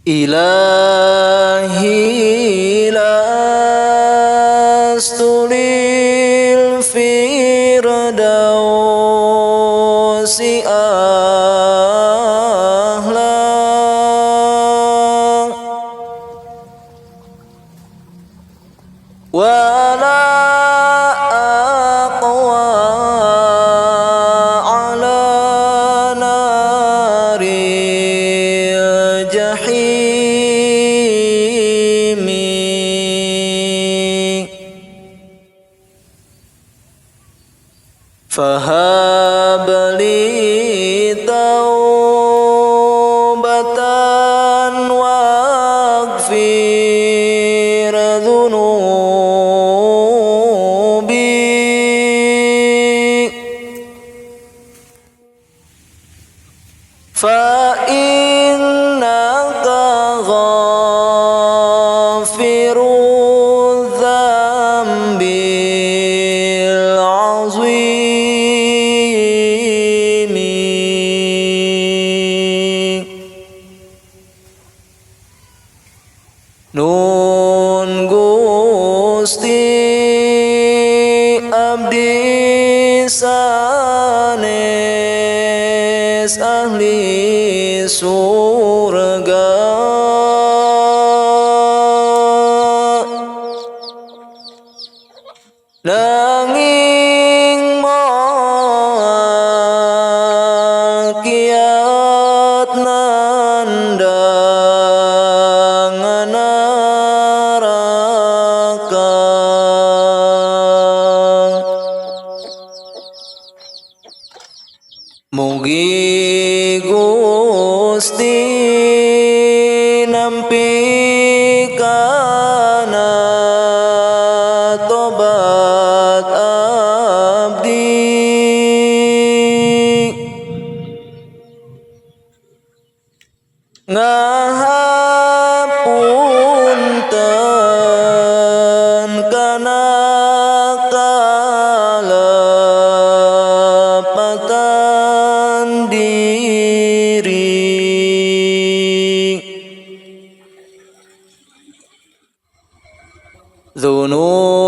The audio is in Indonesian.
Ilahi lastu lil firdausi ahla wala aqwa ala naril jahimi fahab li taubatan waghfir dhunubi fa innaka ghafirudz dzambil azimi. Nun Gusti abdi sanes ahli surga nanging moal kiat nandang neraka mugi Gusti nampi kana tobat abdi ngahapunten kana kalepatan diri dzunub